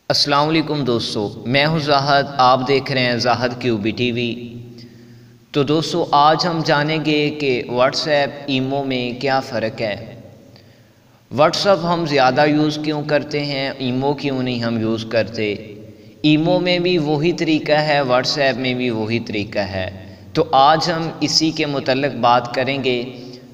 अस्सलाम वालेकुम दोस्तों, मैं हूं ज़ाहद। आप देख रहे हैं ज़ाहद क्यूबी टीवी। तो दोस्तों, आज हम जानेंगे कि व्हाट्सएप ईमो में क्या फ़र्क है। व्हाट्सएप हम ज़्यादा यूज़ क्यों करते हैं, ईमो क्यों नहीं हम यूज़ करते। ईमो में भी वही तरीका है, व्हाट्सएप में भी वही तरीका है। तो आज हम इसी के मुतल्लिक़ बात करेंगे।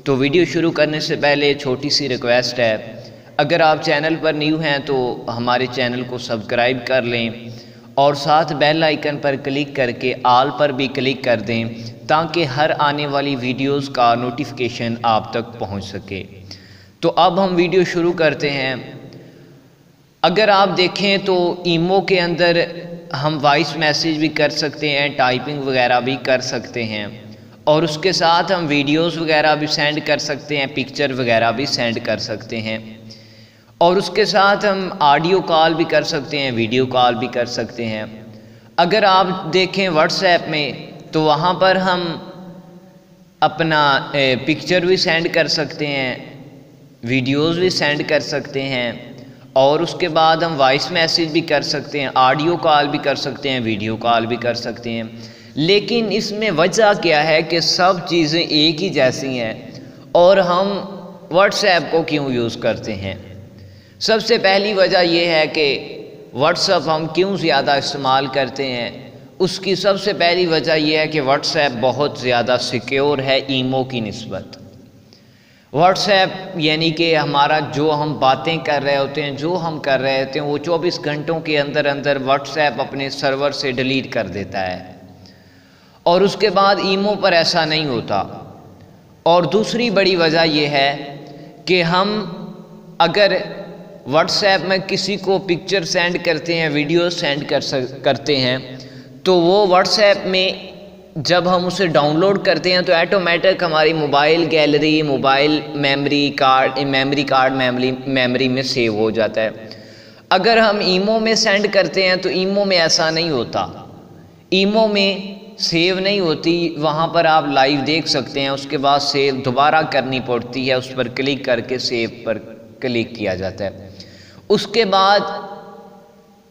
तो वीडियो शुरू करने से पहले छोटी सी रिक्वेस्ट है, अगर आप चैनल पर न्यू हैं तो हमारे चैनल को सब्सक्राइब कर लें और साथ बेल आइकन पर क्लिक करके आल पर भी क्लिक कर दें ताकि हर आने वाली वीडियोस का नोटिफिकेशन आप तक पहुंच सके। तो अब हम वीडियो शुरू करते हैं। अगर आप देखें तो ईमो के अंदर हम वॉइस मैसेज भी कर सकते हैं, टाइपिंग वगैरह भी कर सकते हैं और उसके साथ हम वीडियोस वगैरह भी सेंड कर सकते हैं, पिक्चर वगैरह भी सेंड कर सकते हैं और उसके साथ हम ऑडियो कॉल भी कर सकते हैं, वीडियो कॉल भी कर सकते हैं। अगर आप देखें व्हाट्सएप में तो वहाँ पर हम अपना पिक्चर भी सेंड कर सकते हैं, वीडियोस भी सेंड कर सकते हैं और उसके बाद हम वॉइस मैसेज भी कर सकते हैं, ऑडियो कॉल भी कर सकते हैं, वीडियो कॉल भी कर सकते हैं। लेकिन इसमें वजह क्या है कि सब चीज़ें एक ही जैसी हैं और हम व्हाट्सएप को क्यों यूज़ करते हैं। सबसे पहली वजह यह है कि व्हाट्सएप हम क्यों ज़्यादा इस्तेमाल करते हैं। उसकी सबसे पहली वजह यह है कि व्हाट्सएप बहुत ज़्यादा सिक्योर है ईमो की निस्बत। व्हाट्सएप यानी कि हमारा जो हम बातें कर रहे होते हैं, जो हम कर रहे होते हैं, वो 24 घंटों के अंदर अंदर व्हाट्सएप अपने सर्वर से डिलीट कर देता है और उसके बाद ईमो पर ऐसा नहीं होता। और दूसरी बड़ी वजह यह है कि हम अगर व्हाट्सएप में किसी को पिक्चर सेंड करते हैं, वीडियो सेंड करते हैं तो वो व्हाट्सएप में जब हम उसे डाउनलोड करते हैं तो ऑटोमेटिक हमारी मोबाइल गैलरी, मोबाइल मेमोरी में सेव हो जाता है। अगर हम ईमो में सेंड करते हैं तो ईमो में ऐसा नहीं होता, ईमो में सेव नहीं होती। वहाँ पर आप लाइव देख सकते हैं, उसके बाद सेव दोबारा करनी पड़ती है, उस पर क्लिक करके सेव पर क्लिक किया जाता है। उसके बाद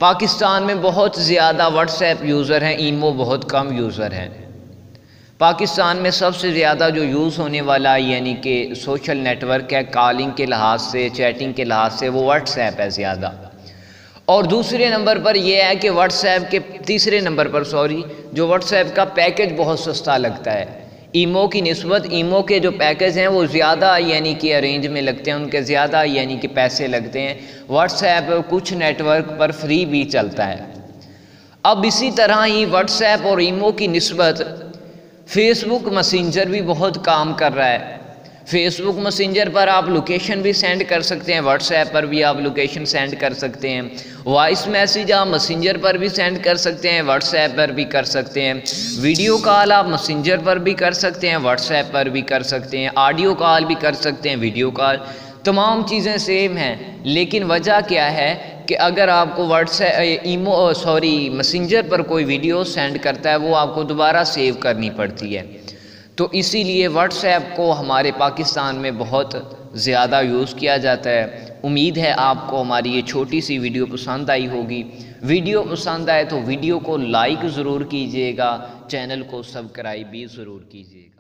पाकिस्तान में बहुत ज़्यादा व्हाट्सएप यूज़र हैं, ईमो बहुत कम यूज़र हैं। पाकिस्तान में सबसे ज़्यादा जो यूज़ होने वाला यानी कि सोशल नेटवर्क है कॉलिंग के लिहाज से, चैटिंग के लिहाज से, वो व्हाट्सएप है ज़्यादा। और दूसरे नंबर पर यह है कि तीसरे नंबर पर जो व्हाट्सएप का पैकेज बहुत सस्ता लगता है ईमो की निस्बत। ईमो के जो पैकेज हैं वो ज़्यादा यानी कि अरेंज में लगते हैं, उनके ज़्यादा यानी कि पैसे लगते हैं। व्हाट्सएप कुछ नेटवर्क पर फ्री भी चलता है। अब इसी तरह ही व्हाट्सएप और ईमो की निस्बत फेसबुक मैसेंजर भी बहुत काम कर रहा है। फेसबुक मैसेंजर पर आप लोकेशन भी सेंड कर सकते हैं, व्हाट्सएप पर भी आप लोकेशन सेंड कर सकते हैं। वॉइस मैसेज आप मैसेंजर पर भी सेंड कर सकते हैं, व्हाट्सएप पर भी कर सकते हैं। वीडियो कॉल आप मैसेंजर पर भी कर सकते हैं, व्हाट्सएप पर भी कर सकते हैं। ऑडियो कॉल भी कर सकते हैं, वीडियो कॉल, तमाम चीज़ें सेम हैं। लेकिन वजह क्या है कि अगर आपको मैसेंजर पर कोई वीडियो सेंड करता है वो आपको दोबारा सेव करनी पड़ती है। तो इसीलिए व्हाट्सएप को हमारे पाकिस्तान में बहुत ज़्यादा यूज़ किया जाता है। उम्मीद है आपको हमारी ये छोटी सी वीडियो पसंद आई होगी। वीडियो पसंद आए तो वीडियो को लाइक ज़रूर कीजिएगा, चैनल को सब्सक्राइब भी ज़रूर कीजिएगा।